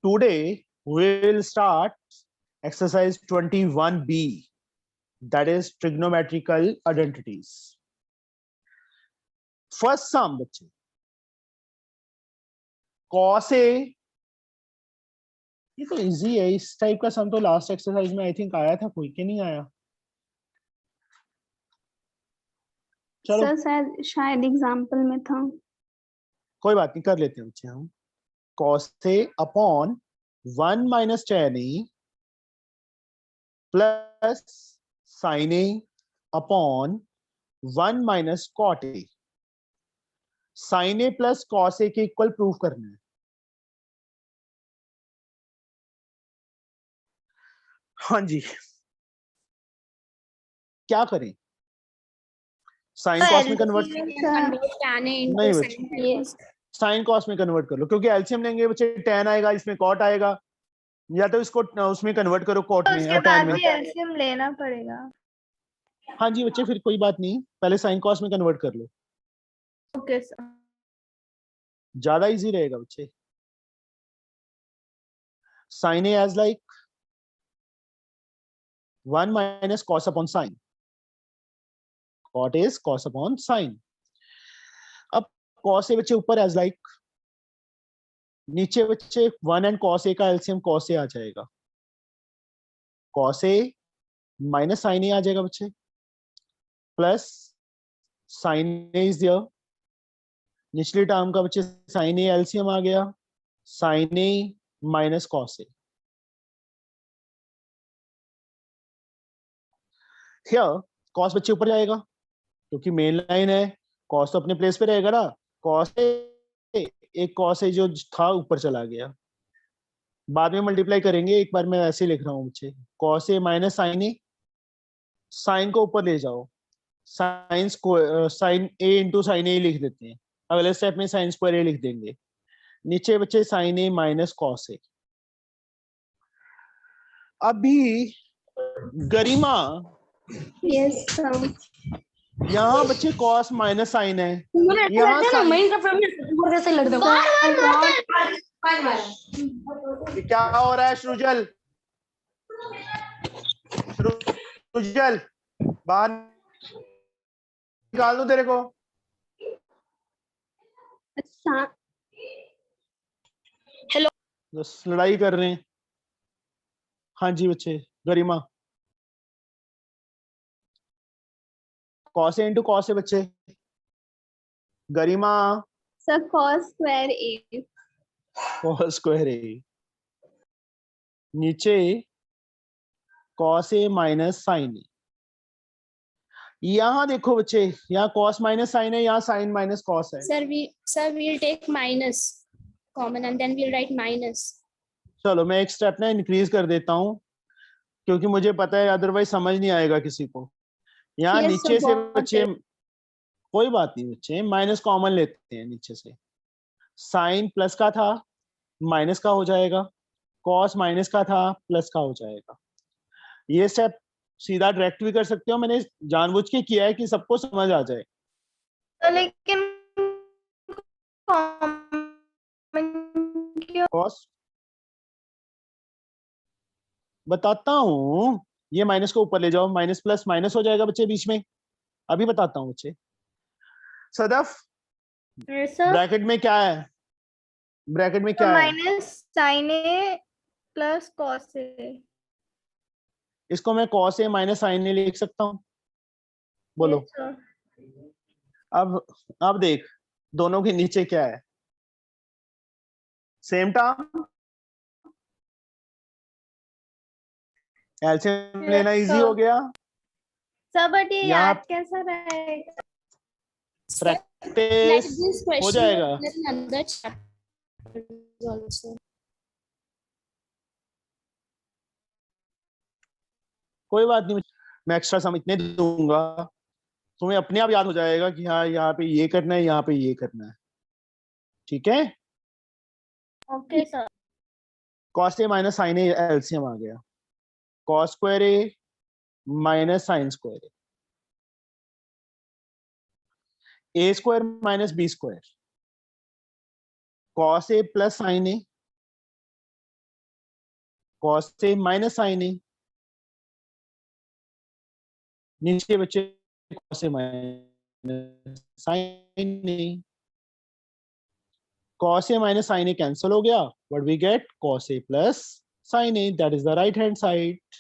today we will start exercise 21B, that is trigonometrical identities. First sum बच्चे, cos A, ये तो easy है, इस टाइप का सम तो लास्ट एक्सरसाइज में आई थिंक आया था, कोई के नहीं आया? चलो सर शायद एग्जाम्पल में था। कोई बात नहीं, कर लेते हैं बच्चे हम। cos A upon 1 minus tan A plus sin A upon 1 minus cot A। sin A plus cos A के इक्वल प्रूफ करना है। हाँ जी, क्या करें? साइन कॉस में कन्वर्ट नहीं बच्चे, साइन कॉस में कन्वर्ट कर लो, क्योंकि एलसीएम लेंगे बच्चे tan आएगा, इसमें cot आएगा, या तो इसको उसमें कन्वर्ट करो cot में या tan में। एलसीएम लेना पड़ेगा। हाँ जी बच्चे, फिर कोई बात नहीं, पहले साइन कॉस में कन्वर्ट कर लो। ओके सर, ज्यादा इजी रहेगा बच्चे। Sine A as like 1 minus cos upon sine, cot is cos upon sine. अब cos ए बच्चे ऊपर एज लाइक, नीचे बच्चे 1 एंड cos ए का एलसीएम cos ए आ जाएगा, cos A minus sine A आ जाएगा बच्चे, plus sine A is there, निचली टर्म का बच्चे साइन ए एलसीएम आ गया, sine A minus cos A. Here cos बच्चे ऊपर जाएगा क्योंकि मेन लाइन है, cos तो अपने प्लेस पे रहेगा ना, cos ए, एक cos ए जो था ऊपर चला गया, बाद में मल्टीप्लाई करेंगे, एक बार मैं ऐसे लिख रहा हूँ बच्चे, cos A minus sine A, sign को ऊपर ले जाओ, sign sign A into sine ए लिख देते हैं, अगले स्टेप में साइन स्क्वायर ए लिख देंगे, नीचे बच्चे साइन ए माइनस कॉस ए। अभी गरिमा, यस सर, यहाँ बच्चे कॉस माइनस साइन है, यहाँ क्या हो रहा है? सृजल, सृजल बाहर निकाल दो तेरे को। अच्छा बस लड़ाई कर रहे हैं। हाँ जी बच्चे, गरिमा, cos A into cos A बच्चे, गरिमा sir cos square A, cos square A, नीचे cos A minus sine A. यहाँ देखो बच्चे, यहाँ cos माइनस साइन है, यहाँ साइन माइनस cos है। Sir, we'll take minus common and then we'll write minus. चलो मैं एक स्टेप ना इंक्रीज कर देता हूँ, क्योंकि मुझे पता है अदरवाइज समझ नहीं आएगा किसी को। यहाँ Yes, नीचे sir, से बहुत बच्चे, कोई बात नहीं बच्चे, माइनस कॉमन लेते हैं नीचे से, साइन प्लस का था माइनस का हो जाएगा, कॉस माइनस का था प्लस का हो जाएगा। ये स्टेप सीधा डायरेक्ट भी कर सकते हो, मैंने जानबूझ के किया है कि सबको समझ आ जाए। लेकिन कॉस बताता हूँ, ये माइनस को ऊपर ले जाओ, माइनस प्लस माइनस हो जाएगा बच्चे बीच में, अभी बताता हूँ बच्चे। सदफ, ब्रैकेट में क्या है? ब्रैकेट में क्या है? Minus sine A plus cos ए। इसको मैं कॉस ए माइनस साइन ए लिख सकता हूँ, बोलो। Yes, sir. अब देख, दोनों के नीचे क्या है? सेम टर्म, एलसीएम लेना इजी हो गया। सर बट ये यहाँ याद कैसा रहेगा? Like प्रैक्टिस this हो question जाएगा। was in another chapter also. कोई बात नहीं, मैं एक्स्ट्रा सम इतने दूंगा, तुम्हें अपने आप याद हो जाएगा कि हाँ यहाँ पे ये करना है, यहाँ पे ये करना है, ठीक है? Okay sir. Cos A minus sine A LCM आ गया, cos square A minus sine square A square minus B square, cos A plus sine A cos A minus sine A, नीचे बच्चे cos A minus sine A, cos a minus sin a cancel हो गया, but we get cos a plus sin a, that is the right hand side.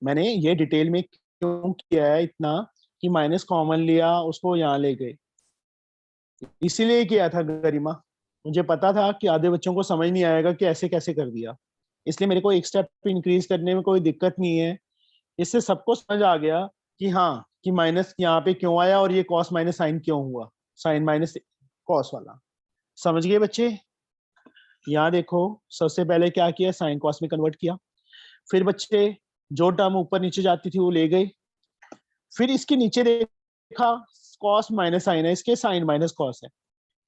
मैंने ये detail में क्यों किया है इतना कि माइनस कॉमन लिया, उसको यहाँ ले गए, इसीलिए किया था गरिमा। मुझे पता था कि आधे बच्चों को समझ नहीं आएगा कि ऐसे कैसे कर दिया, इसलिए मेरे को एक स्टेप इंक्रीज करने में कोई दिक्कत नहीं है। इससे सबको समझ आ गया कि हाँ, कि माइनस यहाँ पे क्यों आया और ये कॉस माइनस साइन क्यों हुआ, साइन माइनस कॉस वाला। समझ गए बच्चे? यहाँ देखो, सबसे पहले क्या किया, साइन कॉस में कन्वर्ट किया, फिर बच्चे जो टर्म ऊपर नीचे जाती थी वो ले गए, फिर इसके नीचे देखा कॉस माइनस साइन है, इसके साइन माइनस कॉस है,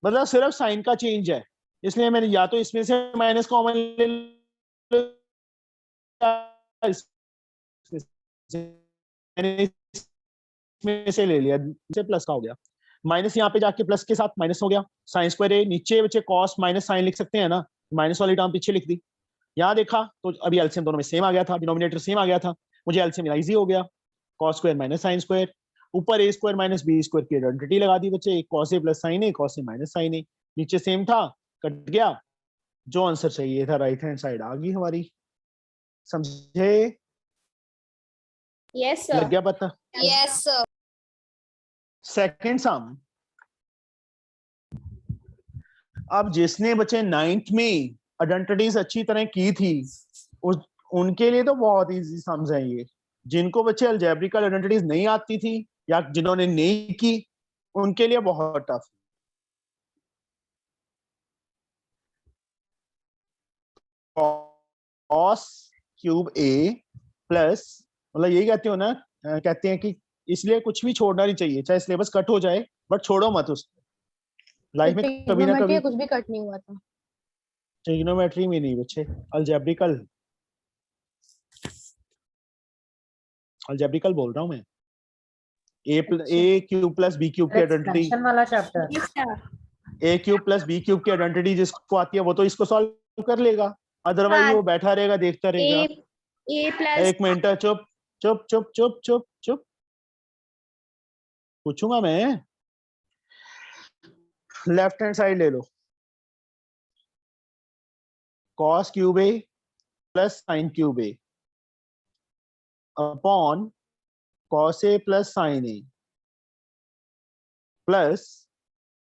मतलब सिर्फ साइन का चेंज है, इसलिए मैंने या तो इसमें से माइनस कॉमन ले इसमें से ले लिया, से प्लस का हो गया, माइनस यहाँ पे जाके प्लस के साथ माइनस हो गया, साइन स्क्वायर ए, नीचे बच्चे कॉस माइनस साइन लिख सकते हैं ना, माइनस वाली टर्म पीछे लिख दी। यहाँ देखा तो अभी एलसीएम दोनों में सेम आ गया था, डिनोमिनेटर सेम आ गया था, मुझे एलसीएम इजी हो गया, cos square minus sine square, ऊपर ए स्क्वायर माइनस बी स्क्वायर की आइडेंटिटी लगा दी बच्चे, cos A plus sine A, cos A minus sine A, नीचे सेम था, कट गया, जो आंसर चाहिए था राइट हैंड साइड आ गई हमारी। समझे? Yes, लग sir. गया पता? Yes, sir. सेकंड सम, अब जिसने बच्चे 9th में आइडेंटिटीज अच्छी तरह की थी उनके लिए तो बहुत इजी सम्स है ये, जिनको बच्चे अलजेब्रिकल आइडेंटिटीज नहीं आती थी या जिन्होंने नहीं की उनके लिए बहुत टफ। कॉस क्यूब ए प्लस, मतलब यही कहते हो ना, कहते हैं कि इसलिए कुछ भी छोड़ना नहीं चाहिए, चाहे सिलेबस कट हो जाए बट छोड़ो मत उसको, लाइफ में कभी ना कभी। कुछ भी कट नहीं हुआ था। ट्रिग्नोमेट्री में नहीं बच्चे, अलजेब्रिकल, अलजेब्रिकल बोल रहा हूं मैं, ए क्यूब प्लस बी क्यूब की आइडेंटिटी, एक्सपेंशन वाला चैप्टर, Yes, sir. ए क्यूब प्लस बी क्यूब की आइडेंटिटी जिसको आती है वो तो इसको सॉल्व कर लेगा, अदरवाइज हाँ। वो बैठा रहेगा देखता रहेगा। A plus एक मिनट, चुप चुप चुप चुप चुप चुप, पूछूंगा मैं। लेफ्ट हैंड साइड ले लो, cos cube A plus sign cube A upon cos A plus sine A plus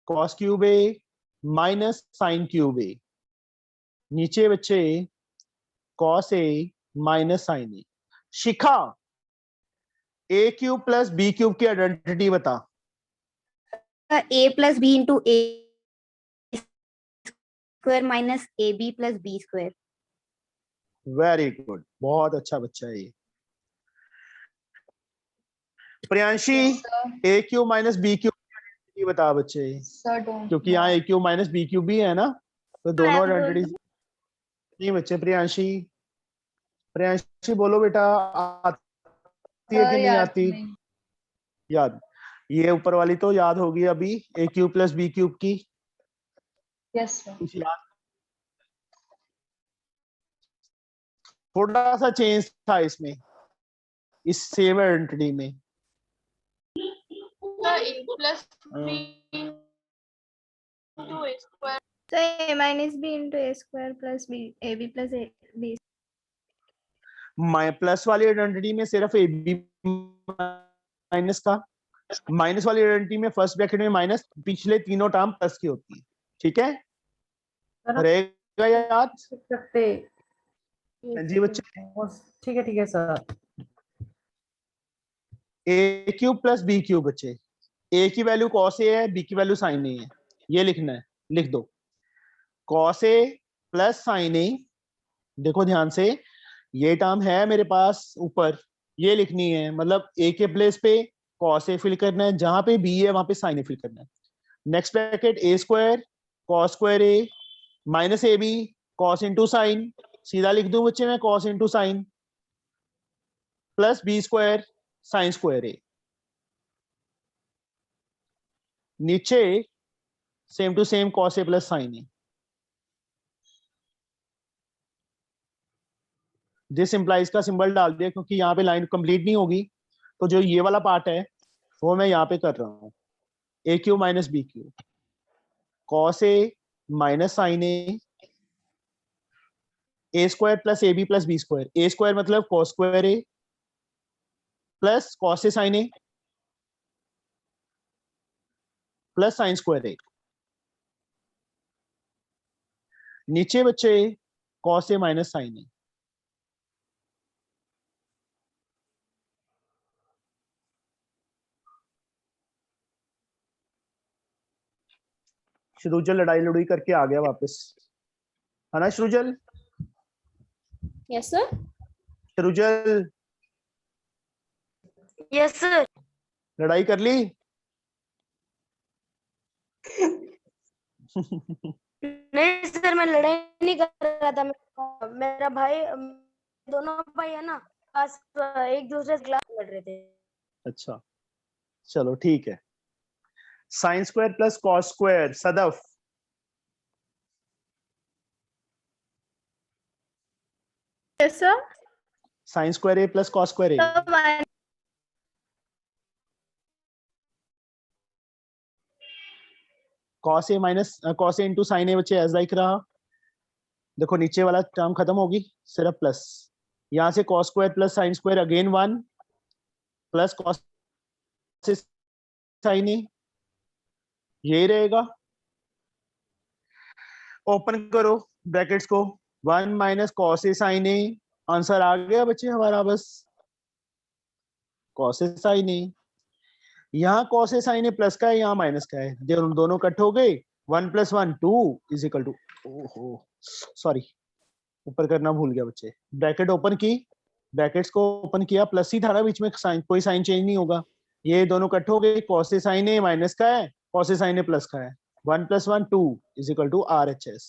cos cube A minus sign cube ए, नीचे बच्चे cos A minus sine A. Shikha, A cube plus B cube की identity बता। a plus b into a square minus ab plus b square. Very good, बहुत अच्छा बच्चा है ये। प्रियांशी, ए cube minus B cube बता बच्चे, क्योंकि यहाँ ए क्यूब माइनस बी क्यूब भी है ना, तो दोनों आइडेंटिटी नहीं बच्चे। प्रियांशी, प्रियांशी बोलो बेटा, आती है कि नहीं आती? याद, ये ऊपर वाली तो याद होगी अभी, ए क्यूब प्लस बी क्यूब की। यस कुछ याद? थोड़ा सा चेंज था इसमें, इस सेम आइडेंटिटी में। So a minus b into a square plus b ab plus a b. Plus वाली आइडेंटिटी में सिर्फ ए बी माइनस का, माइनस वाली आइडेंटिटी में फर्स्ट ब्रैकेट में माइनस, पिछले तीनों टर्म प्लस की होती है, ठीक है? रहेगा याद? सकते जी बच्चे, ठीक है sir. A cube plus B cube बच्चे, ए की वैल्यू कॉस ए है, बी की वैल्यू साइन ए है, ये लिखना है, लिख दो कॉस ए प्लस साइन ए। देखो ध्यान से, ये टर्म है मेरे पास ऊपर, ये लिखनी है, मतलब ए के प्लेस पे कॉस ए फिल करना है, जहां पे बी है वहां पे साइन ए फिल करना है। Next bracket A square cos square A minus A B cos into sine, सीधा लिख दूं बच्चे मैं cos into sine, plus B square sine square A, नीचे same to same cos A plus sine A. This implies का symbol डाल दिया क्योंकि यहाँ पे लाइन कंप्लीट नहीं होगी, तो जो ये वाला पार्ट है वो मैं यहाँ पे कर रहा हूँ, A Q minus B Q, cos A minus sine A square plus A B plus B square, A square मतलब cos square A plus cos A sine A plus sine square A, नीचे बच्चे cos A minus sine A, Shrujal लड़ाई लड़ाई करके आ गया वापस, है ना श्रुजल? Yes, sir. श्रुजल Yes, sir. लड़ाई कर ली? नहीं सर, मैं लड़ाई नहीं कर रहा था। मेरा भाई, दोनों भाई है ना, पास एक दूसरे से क्लास लड़ रहे थे। अच्छा चलो ठीक है। Sine square plus cos square, Sadaf Yes, sir. Sine square A plus cos square A, So minus cos A minus cos A into sine A बच्चे एज लाइक रहा। देखो नीचे वाला टर्म खत्म होगी, सिर्फ प्लस, यहां से cos square plus sine square again 1 plus cos sine A, यही रहेगा। ओपन करो ब्रैकेट्स को, 1 minus cos A sine A, answer आ गया बच्चे हमारा, बस कॉस ए साइन ए, यहाँ cos A sine A plus का है, यहाँ माइनस का है, दोनों कट हो गए, 1 + 1 2 इज इक्वल टू, ओहो सॉरी ऊपर करना भूल गया बच्चे, ब्रैकेट ओपन की, ब्रैकेट्स को ओपन किया, प्लस ही था ना बीच में, साइन कोई साइन चेंज नहीं होगा, ये दोनों कट हो गए, cos A sine A minus का है, cos A sine A plus का है, 1 + 1 2 इज इक्वल टू RHS।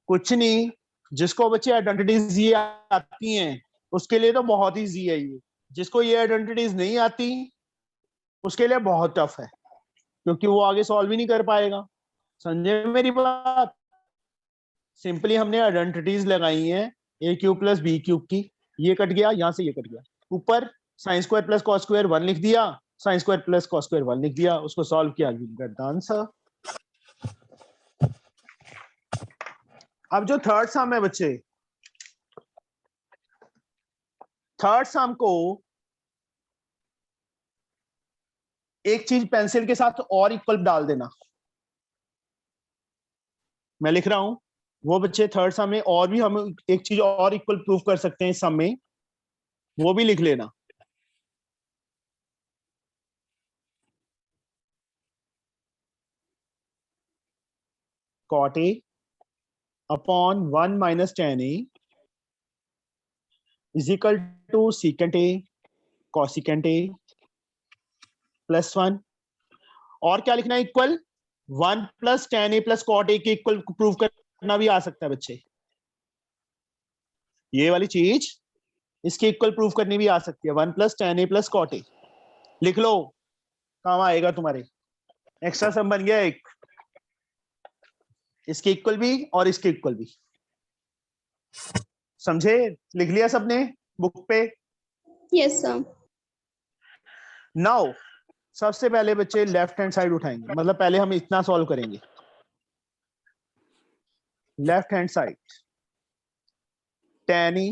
कुछ नहीं, जिसको बच्चे आइडेंटिटीज ये आती हैं उसके लिए तो बहुत इजी है ये, जिसको ये आइडेंटिटीज नहीं आती उसके लिए बहुत टफ है, क्योंकि वो आगे सॉल्व ही नहीं कर पाएगा। समझे मेरी बात? सिंपली हमने आइडेंटिटीज लगाई हैं ए क्यूब प्लस बी क्यूब की, ये कट गया, यहां से ये कट गया, ऊपर sign square plus cos square 1 लिख दिया, sign square plus cos square 1 लिख दिया, उसको सॉल्व किया, आंसर। अब जो थर्ड सम है बच्चे, थर्ड सम को एक चीज पेंसिल के साथ और इक्वल डाल देना, मैं लिख रहा हूं वो बच्चे थर्ड सम में, और भी हम एक चीज और इक्वल प्रूफ कर सकते हैं इस सम में, वो भी लिख लेना। cot A upon 1 minus tan A is equal to secant A cosecant A plus 1, और क्या लिखना है equal, 1 + tan A + cot A के इक्वल प्रूव करना भी आ सकता है बच्चे, ये वाली चीज इसके इक्वल प्रूफ करनी भी आ सकती है, 1 + tan A + cot A लिख लो, काम आएगा तुम्हारे, एक्स्ट्रा सम बन गया एक, इसके इक्वल भी और इसके इक्वल भी, समझे? लिख लिया सबने बुक पे? Yes, sir. नाउ सबसे पहले बच्चे लेफ्ट हैंड साइड उठाएंगे, मतलब पहले हम इतना सॉल्व करेंगे, left hand side tan A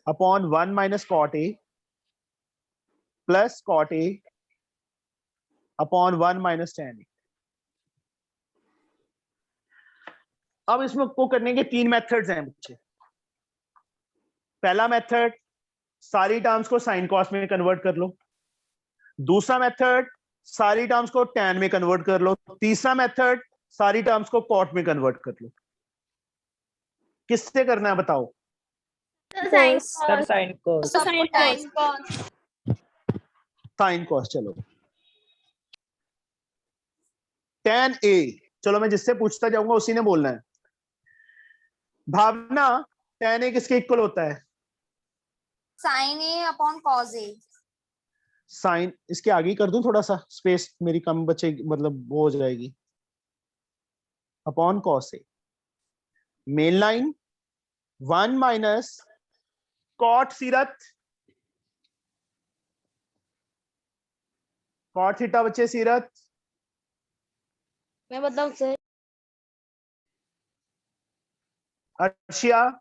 upon 1 minus cot A plus cot A upon 1 minus tan A। अब इसमें को करने के 3 मेथड्स हैं बच्चे। पहला मेथड, सारी टर्म्स को साइन कॉस में कन्वर्ट कर लो, दूसरा मेथड सारी टर्म्स को tan में कन्वर्ट कर लो, तीसरा मेथड सारी टर्म्स को cot में कन्वर्ट कर लो। किससे करना है बताओ? सर साइन को साइन कॉस, चलो tan A, चलो मैं जिससे पूछता जाऊंगा उसी ने बोलना है। भावना, tan A किसके इक्वल होता है? Sin A upon cos A. Sine, इसके आगे ही कर दूं, थोड़ा सा स्पेस मेरी कम बचे, मतलब वो हो जाएगी, upon cos A. Main line 1 minus cot Seerat, cot theta बच्चे सीरत, मैं बताऊं sir? Arshia,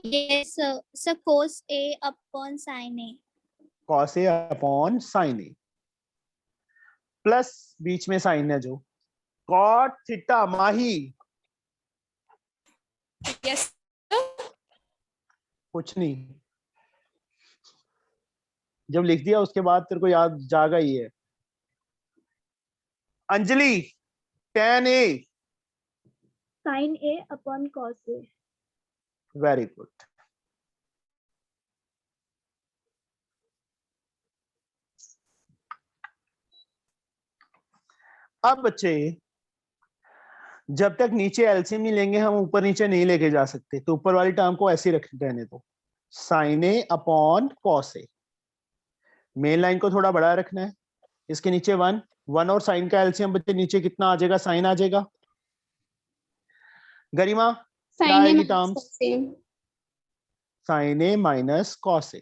Yes, sir. So cos A upon sin A. Cos A upon sine A, plus बीच में साइन है जो कॉट थीटा। माही Yes. कुछ नहीं, जब लिख दिया उसके बाद तेरे को याद जागा ही है। Anjali tan A, Sin A upon cos A. Very good. अब बच्चे जब तक नीचे एलसीएम नहीं लेंगे हम ऊपर नीचे नहीं लेके जा सकते, तो ऊपर वाली टर्म को ऐसे ही रहने दो, sign A upon cos A. Main line को थोड़ा बड़ा रखना है, इसके नीचे 1 और साइन का एलसीएम बच्चे नीचे कितना आ जाएगा, साइन आ जाएगा। गरिमा क्या Sin A आएगी minus term, cos A. Sine A minus cos A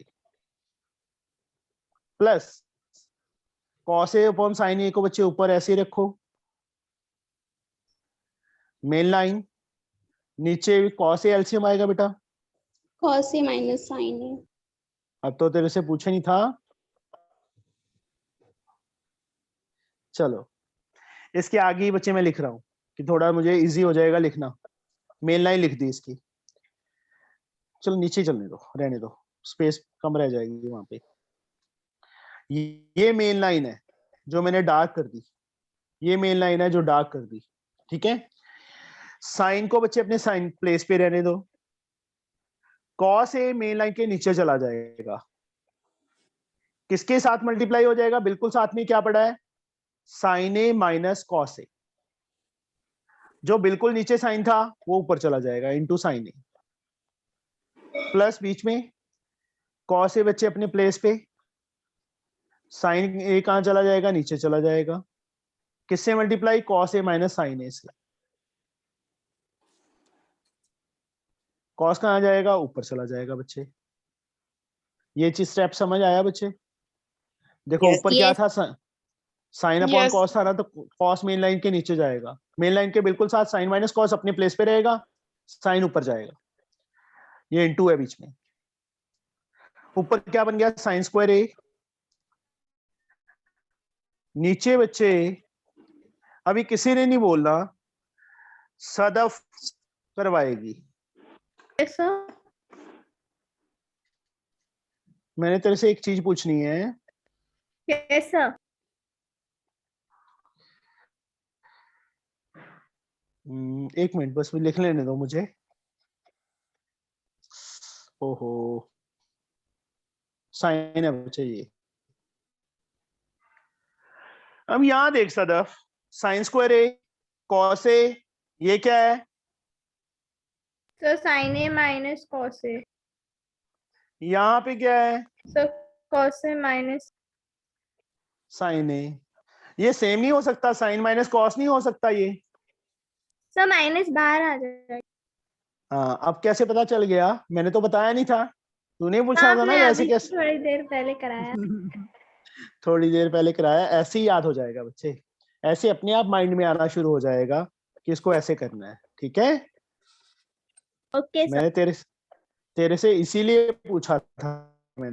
plus cos A upon sine A को बच्चे ऊपर ऐसे ही रखो। मेन लाइन नीचे कॉस ए एलसीएम आएगा बेटा, Cos A minus sin A. अब तो तेरे से पूछे नहीं था। चलो इसके आगे ही बच्चे मैं लिख रहा हूं कि थोड़ा मुझे इजी हो जाएगा लिखना। मेन लाइन लिख दी इसकी, चलो नीचे चलने दो, रहने दो, स्पेस कम रह जाएगी वहां पे। ये मेन लाइन है जो मैंने डार्क कर दी, ये मेन लाइन है जो डार्क कर दी, ठीक है। साइन को बच्चे अपने साइन प्लेस पे रहने दो, कॉस ए मेन लाइन के नीचे चला जाएगा, किसके साथ मल्टीप्लाई हो जाएगा, बिल्कुल साथ में क्या पड़ा है, साइन ए माइनस कॉस ए। जो बिल्कुल नीचे साइन था वो ऊपर चला जाएगा इनटू साइन ए, प्लस बीच में कॉस ए बच्चे अपने प्लेस पे, साइन ए कहां चला जाएगा, नीचे चला जाएगा, किससे multiply, cos A minus sine ए से। कॉस कहां जाएगा, ऊपर चला जाएगा बच्चे। ये चीज स्टेप समझ आया बच्चे। देखो Yes. ऊपर क्या Yes. था, साइन अपॉन Yes. कॉस था ना, तो कॉस मेन लाइन के नीचे जाएगा, मेन लाइन के बिल्कुल साथ साइन माइनस कॉस अपने प्लेस पे रहेगा, साइन ऊपर जाएगा, ये इनटू है बीच में। ऊपर क्या बन गया, साइन स्क्वायर ए, नीचे बच्चे अभी किसी ने नहीं बोलना, सदफ करवाएगी। Yes, sir. मैंने तेरे से एक चीज पूछनी है, Yes, sir. एक मिनट बस लिख लेने दो मुझे। ओहो साइन है बच्चे ये, अब यहां देख Sadaf, sign square A cos A, ये क्या है, So sin A minus cos A. यहाँ पे क्या है, So cos A minus. Sine A. ये सेम नहीं हो सकता, साइन माइनस कॉस नहीं हो सकता ये। So minus बाहर आ जाएगा. हाँ अब कैसे पता चल गया, मैंने तो बताया नहीं था, तूने पूछा था ना आपने ऐसे अभी कैसे। थोड़ी देर पहले कराया. थोड़ी देर पहले कराया, ऐसे ही याद हो जाएगा बच्चे, ऐसे अपने आप माइंड में आना शुरू हो जाएगा कि इसको ऐसे करना है, ठीक है। Okay, sir. मैंने तेरे से इसीलिए पूछा था, मैं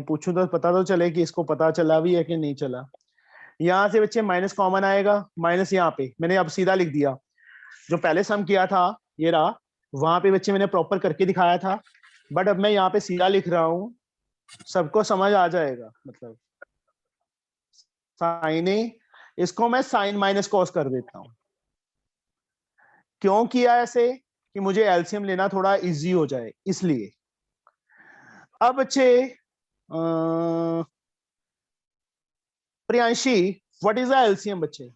पूछूं तो पता तो चले कि इसको पता चला भी है कि नहीं चला। यहाँ से बच्चे माइनस कॉमन आएगा, माइनस यहाँ पे मैंने अब सीधा लिख दिया, जो पहले सम किया था ये रहा, वहां पे बच्चे मैंने प्रॉपर करके दिखाया था, बट अब मैं यहाँ पे सीधा लिख रहा हूँ, सबको समझ आ जाएगा। मतलब साइन ए, इसको मैं साइन माइनस कॉस कर देता हूँ। क्यों किया ऐसे, कि मुझे एलसीएम लेना थोड़ा इजी हो जाए इसलिए। अब बच्चे Priyanshi, what is the LCM बच्चे?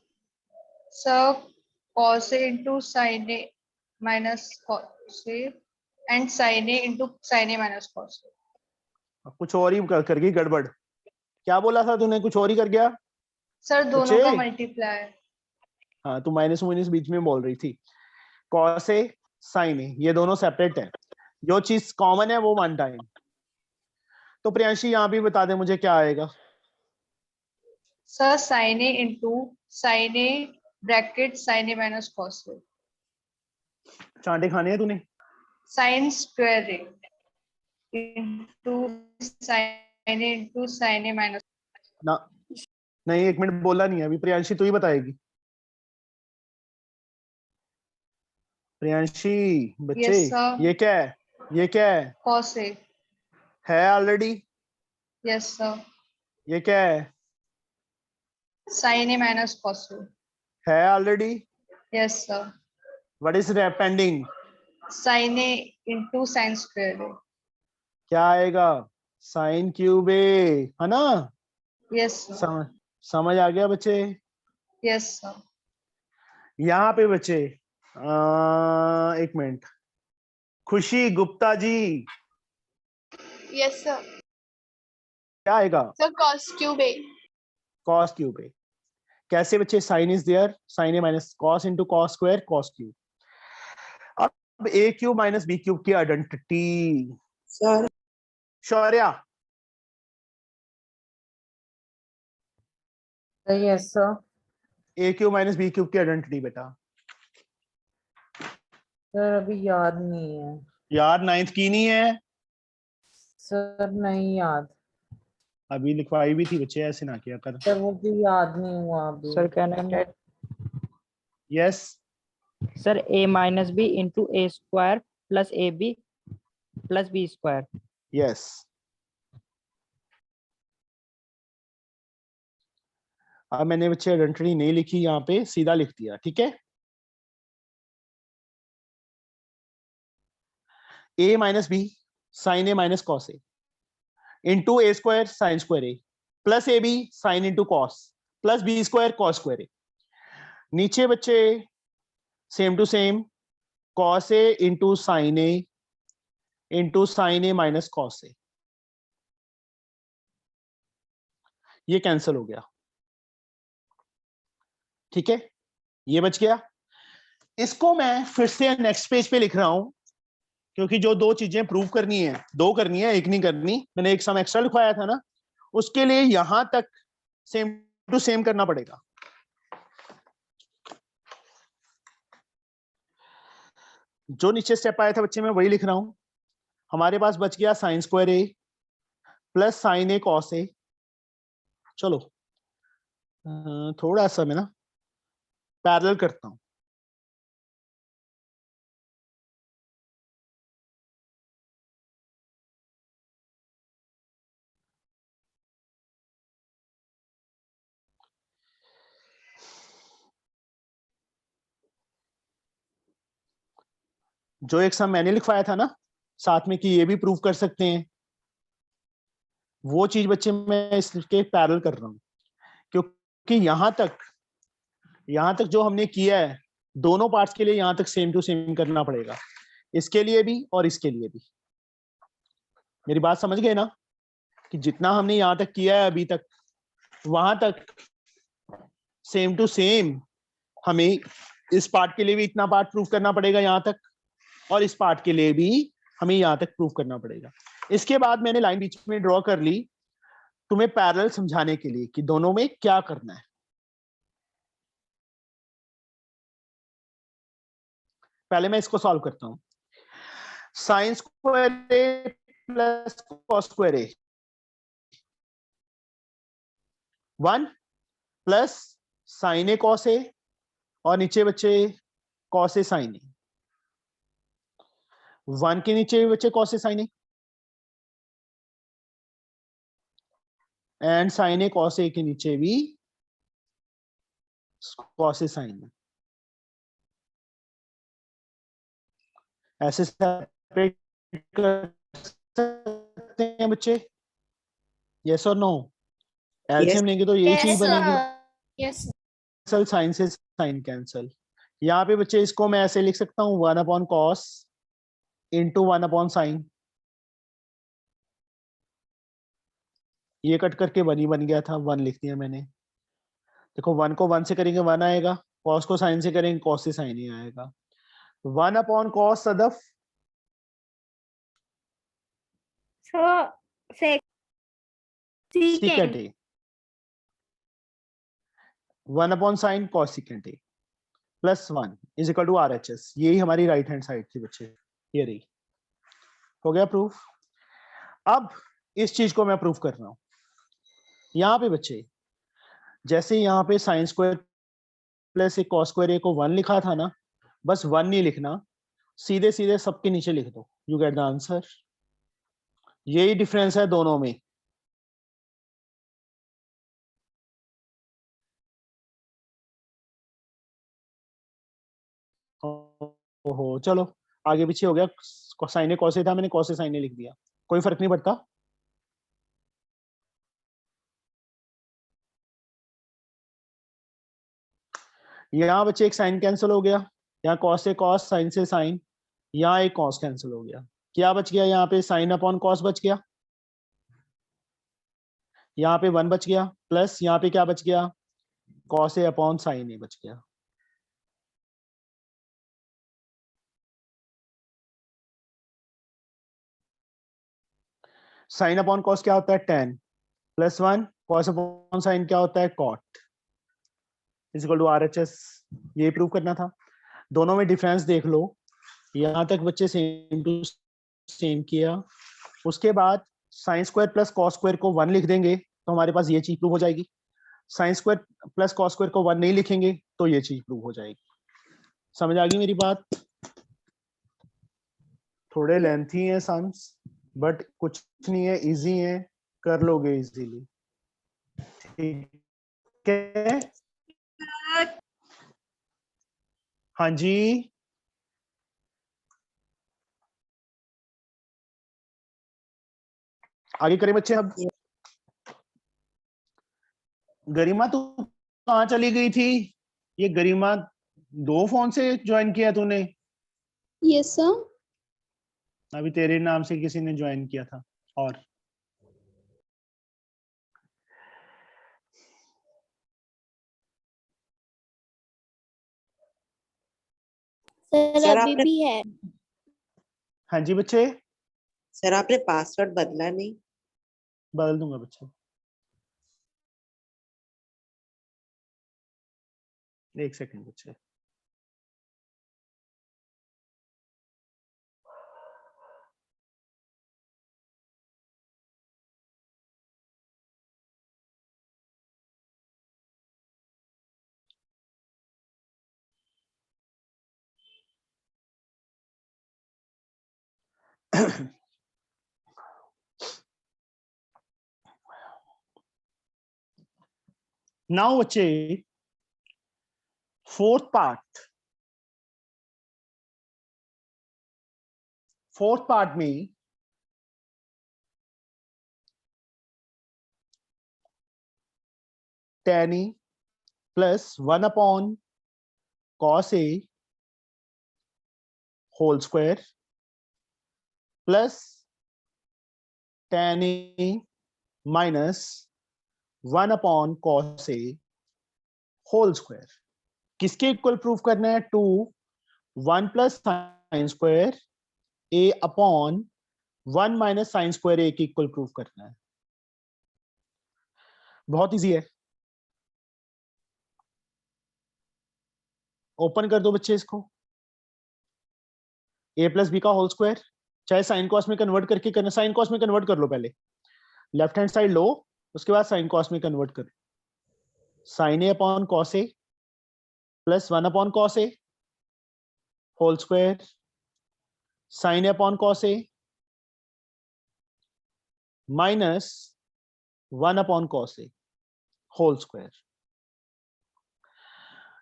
So cos A into sin A minus cos A and sin A into sin A minus cos A. कुछ और ही कर गई गड़बड़, क्या बोला था तूने, कुछ और ही कर गया सर दोनों का बच्चे? मल्टीप्लाई. हाँ तू माइनस माइनस बीच में बोल रही थी। कॉस ए साइन ए ये दोनों सेपरेट है, जो चीज कॉमन है वो वन टाइम। तो प्रियांशी यहाँ भी बता दे मुझे क्या आएगा। Sir sign A into sine A bracket sign A minus cos ए, चांटे खाने हैं तूने। Sign square A into sine A into sine A minus. ना नहीं, एक मिनट बोला नहीं है अभी, प्रियांशी तू ही बताएगी। प्रियांशी बच्चे Yes, sir. ये क्या है, ये क्या कॉस ए। है ऑलरेडी। Yes sir. ये क्या है sine A minus cos A. है already. Yes sir. What is pending. Sine A into sine square A. क्या आएगा, साइन क्यूब ए, है ना। Yes sir. समझ आ गया बच्चे। Yes sir. यहाँ पे बच्चे एक मिनट, खुशी गुप्ता जी यस सर। क्या आएगा, sir cos cube A. Cos cube A. कैसे बच्चे, sine is there, sine A minus cos into cos square cos cube. अब A cube minus B cube की identity. Sir Shaurya yes sir. A cube minus B cube की identity बेटा। Sir अभी याद नहीं है यार नाइन्थ की नहीं है, सर, नहीं याद अभी लिखवाई भी थी बच्चे, ऐसे ना किया कर। सर, वो भी याद नहीं हुआ अभी। Sir can I get yes sir a minus B into A square plus A B plus B square. Yes. अब मैंने बच्चे आइडेंटिटी नहीं लिखी यहाँ पे, सीधा लिख दिया, ठीक है। A minus B sine A minus cos A into A square sine square A plus A B sine into cos plus B square cos square A. नीचे बच्चे same to same, cos A into sine A minus cos A, ये cancel हो गया, ठीक है, ये बच गया। इसको मैं फिर से नेक्स्ट पेज पे लिख रहा हूं, क्योंकि जो दो चीजें प्रूव करनी है, दो करनी है, एक नहीं करनी। मैंने एक सम एक्स्ट्रा लिखवाया था ना, उसके लिए यहां तक सेम टू सेम करना पड़ेगा। जो नीचे स्टेप आया था बच्चे मैं वही लिख रहा हूं। हमारे पास बच गया sign square A plus sine A cos ए। चलो थोड़ा सा मैं ना पैरेलल करता हूं। जो एक सम मैंने लिखवाया था ना साथ में कि ये भी प्रूव कर सकते हैं, वो चीज बच्चे मैं इसके पैरेलल कर रहा हूं, क्योंकि यहां तक जो हमने किया है दोनों पार्ट्स के लिए यहां तक सेम टू सेम करना पड़ेगा, इसके लिए भी और इसके लिए भी। मेरी बात समझ गए ना, कि जितना हमने यहां तक किया है अभी तक, वहां तक सेम टू सेम हमें इस पार्ट के लिए भी इतना पार्ट प्रूव करना पड़ेगा यहां तक, और इस पार्ट के लिए भी हमें यहां तक प्रूव करना पड़ेगा। इसके बाद मैंने लाइन बीच में ड्रॉ कर ली तुम्हें पैरेलल समझाने के लिए कि दोनों में क्या करना है। पहले मैं इसको सॉल्व करता हूं। Sign square A plus cos square A 1 plus sine A cos ए, और नीचे बच्चे कॉस ए साइन ए, 1 के नीचे बच्चे cos A sine A and sine A cos A के नीचे भी कॉस ए साइन ए। ऐसे सेपरेट कर सकते हैं बच्चे, यस और नो। एलसीएम लेंगे तो यही चीज बनेगी, यस कैंसल, साइन से साइन कैंसल। यहाँ पे बच्चे इसको मैं ऐसे लिख सकता हूँ 1 upon cos into 1 upon sign, ये कट करके 1 ही बन गया था, 1 लिख दिया मैंने। देखो 1 को 1 से करेंगे 1 आएगा, कॉस को साइन से करेंगे कॉस से साइन ही आएगा। 1 upon cos Sadaf So secant. secant a, 1 upon sine cos secant a plus 1 is equal to RHS। यही हमारी राइट हैंड साइड थी बच्चे, ये रही। हो गया प्रूफ। अब इस चीज को मैं प्रूफ कर रहा हूं। यहाँ पे बच्चे जैसे यहाँ पे साइन स्क्वायर प्लस एक कॉस स्क्वायर ए को 1 लिखा था ना, बस 1 नहीं लिखना, सीधे सीधे सबके नीचे लिख दो, यू गेट द आंसर। यही डिफरेंस है दोनों में। ओहो चलो आगे पीछे हो गया, साइन ए कॉस ए था, मैंने कॉस ए साइन ए लिख दिया, कोई फर्क नहीं पड़ता। यहाँ बच्चे एक साइन कैंसिल हो गया, यहाँ कॉस से कॉस, साइन से साइन, यहाँ एक कॉस कैंसिल हो गया, क्या बच गया? यहाँ पे साइन अपॉन कॉस बच गया, यहाँ पे 1 बच गया, प्लस यहाँ पे क्या बच गया? Cos A upon sine A बच गया। साइन अपॉन कॉस क्या होता है? tan, plus 1 cos upon sine क्या होता है? cot is equal to RHS। ये प्रूव करना था। दोनों में डिफरेंस देख लो, यहाँ तक बच्चे सेम टू सेम किया। उसके बाद sign square plus cos square को 1 लिख देंगे तो हमारे पास ये चीज प्रूव हो जाएगी। Sign square plus cos square को 1 नहीं लिखेंगे तो ये चीज प्रूव हो जाएगी। समझ आ गई मेरी बात? थोड़े लेंथी है सम्स, बट कुछ नहीं है, इजी है, कर लोगे इजीली। ठीक है, हाँ जी आगे करें बच्चे। अब गरिमा तू कहाँ चली गई थी? ये गरिमा 2 फोन से ज्वाइन किया तूने? Yes sir. अभी तेरे नाम से किसी ने ज्वाइन किया था। और सर सर अभी आपने भी है। हाँ जी बच्चे, सर आपने पासवर्ड बदला नहीं? बदल दूंगा बच्चे, एक सेकंड बच्चे। नाउ बच्चे फोर्थ पार्ट में tan e plus 1 upon cos a whole square plus tan a minus 1 upon cos a whole square किसके इक्वल प्रूफ करना है? 2 1 plus sine square a upon 1 minus sine square a के equal proof करना है। बहुत easy है, open कर दो बच्चे इसको। a प्लस बी का होल स्क्वायर, चाहे साइन कॉस में कन्वर्ट करके करना, साइन कॉस में कन्वर्ट कर लो पहले, लेफ्ट हैंड साइड लो, उसके बाद साइन कॉस में कन्वर्ट कर। Sign A upon cos A plus 1 upon cos A whole square, sign A upon cos A minus 1 upon cos A whole square.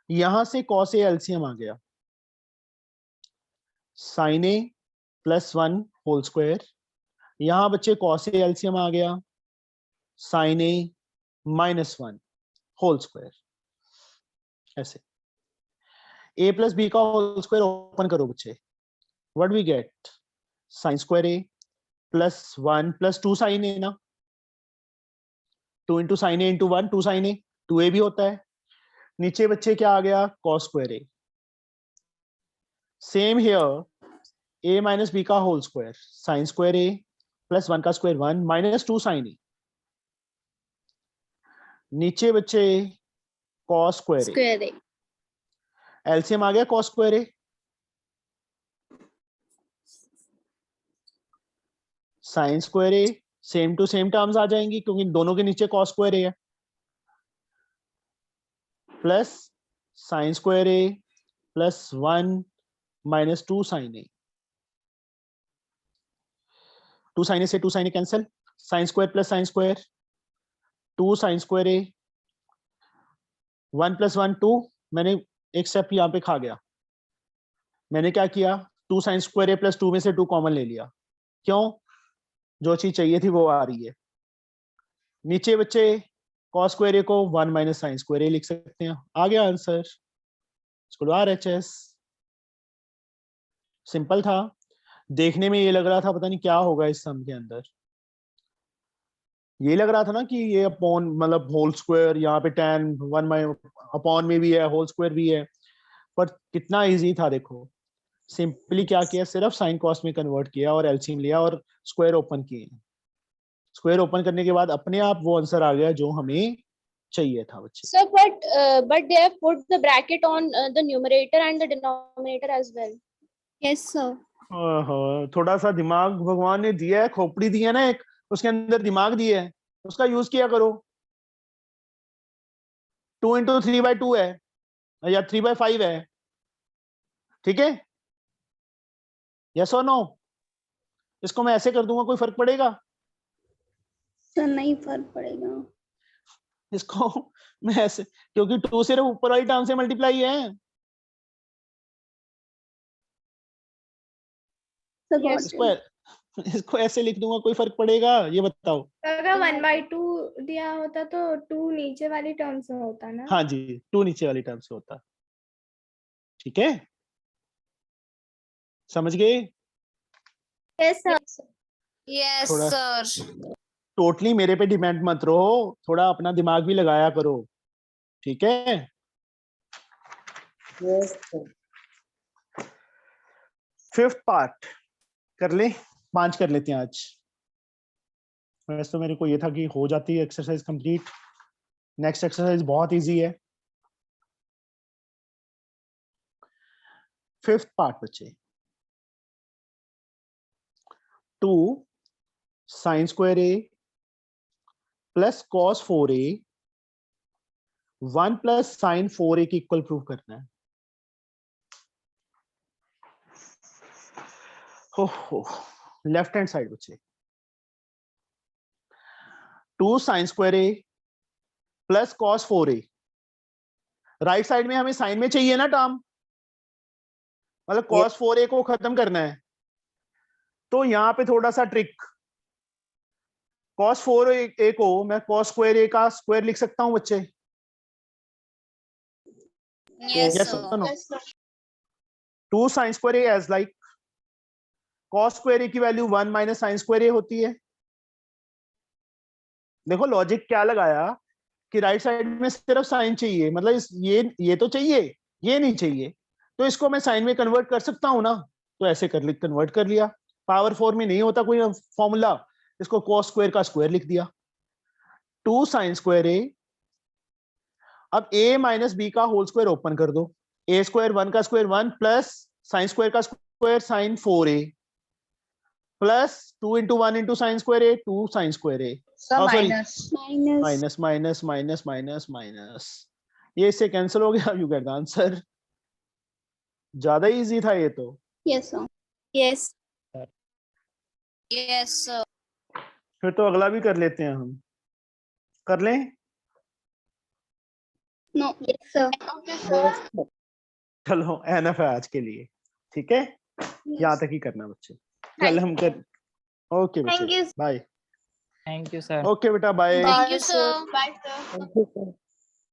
यहां से cos A LCM आ गया, sine A plus 1 whole square, यहां बच्चे cos A LCM आ गया, sine A minus 1 whole square. ऐसे a plus B का होल स्क्वायर ओपन करो बच्चे, what we get? Sine square a plus 1 plus 2 sine A ना, 2 into sine A into 1, 2 sine A, 2a भी होता है, नीचे बच्चे क्या आ गया, cos square a. Same here, a minus b का whole square sin square a plus 1 का स्क्वायर 1 माइनस 2 sin a. नीचे बच्चे cos square a. Square A. LCM आ गया cos square a. sin square a same to same terms आ जाएंगी क्योंकि दोनों के नीचे cos square a है. Plus sin square a plus 1 minus 2 sin a. 2 sin a से 2 sin a cancel. sin square plus sin square 2 sin square a 1 plus 1 2. मैंने एक स्टेप यहाँ पे खा गया. मैंने क्या किया, 2 sin square a प्लस 2 में से 2 कॉमन ले लिया. क्यों, जो चीज चाहिए थी वो आ रही है. नीचे बच्चे cos square a को 1 माइनस sin square a लिख सकते हैं. आ गया आंसर. इसको RHS. सिंपल था. देखने में ये लग रहा था पता नहीं क्या होगा इस सम के अंदर. ये लग रहा था ना कि ये अपॉन मतलब होल स्क्वायर, यहाँ पे tan 1 माइ अपॉन में भी है, होल स्क्वायर भी है, पर कितना इजी था. देखो सिंपली क्या किया, सिर्फ साइन कॉस में कन्वर्ट किया और एलसीएम लिया और स्क्वायर ओपन किए. स्क्वायर ओपन करने के बाद अपने आप वो आंसर आ गया जो हमें चाहिए था बच्चे. Sir, but they have put the bracket on the numerator and the denominator as well. Yes, sir. ओहो, थोड़ा सा दिमाग भगवान ने दिया है, खोपड़ी दी है ना एक, उसके अंदर दिमाग दिया है, उसका यूज किया करो. 2 into 3/2 है या 3/5 है. ठीक है, यस और नो. इसको मैं ऐसे कर दूंगा, कोई फर्क पड़ेगा? सर नहीं फर्क पड़ेगा. इसको मैं ऐसे, क्योंकि 2 सिर्फ ऊपर वाली टर्म से मल्टीप्लाई है. इसको ऐसे लिख दूंगा, कोई फर्क पड़ेगा? ये बताओ. अगर 1/2 दिया होता तो 2 नीचे वाली टर्म से होता ना. हाँ जी, 2 नीचे वाली टर्म से होता. ठीक है, समझ गए? Yes, sir. Yes, थोड़ा- sir. टोटली मेरे पे डिपेंड मत रहो, थोड़ा अपना दिमाग भी लगाया करो. ठीक है. Yes, sir. 5th पार्ट कर ले. 5 कर लेते हैं आज. वैसे तो मेरे को ये था कि हो जाती है एक्सरसाइज कंप्लीट. नेक्स्ट एक्सरसाइज बहुत इजी है. 5th पार्ट बच्चे. 2 sin square a plus cos 4a 1 plus sin 4a की इक्वल प्रूव करना है. हो लेफ्ट हैंड साइड बच्चे. 2 sin square a plus cos 4a. Right side में हमें साइन में चाहिए ना टर्म, मतलब cos 4a को खत्म करना है. तो यहाँ पे थोड़ा सा ट्रिक. cos 4a को मैं cos square a का स्क्वायर लिख सकता हूँ बच्चे. Yes, Yes sir. or no? 2 sin square a as like cos square a की value 1 minus sin square a होती है. देखो लॉजिक क्या लगाया कि राइट साइड में सिर्फ साइन चाहिए, मतलब ये तो चाहिए, ये नहीं चाहिए, तो इसको मैं साइन में कन्वर्ट कर सकता हूं ना. तो ऐसे कन्वर्ट कर लिया. पावर 4 में नहीं होता कोई फॉर्मूला, इसको cos स्क्वायर का स्क्वायर लिख दिया. 2 sin square a. अब a माइनस b का होल स्क्वायर ओपन कर दो. a स्क्वायर 1 का स्क्वायर 1 प्लस sin स्क्वायर का square sin 4a plus 2 into 1 into sin square a 2 sin square a. So Oh, sorry. minus. Minus. ये इससे cancel हो गया. You get the answer. ज्यादा easy था ये तो. Yes, sir. Yes. Yes, sir. फिर तो अगला भी कर लेते हैं हम. कर लें? No. Yes, sir. Okay, sir. चलो एनफ है आज के लिए. ठीक है, यहाँ तक ही करना बच्चे. कल हम कर. ओके Thank बच्चे, you. Bye. Thank you, sir. Okay बेटा, bye. Thank you, sir. Bye, sir. Thank you, sir.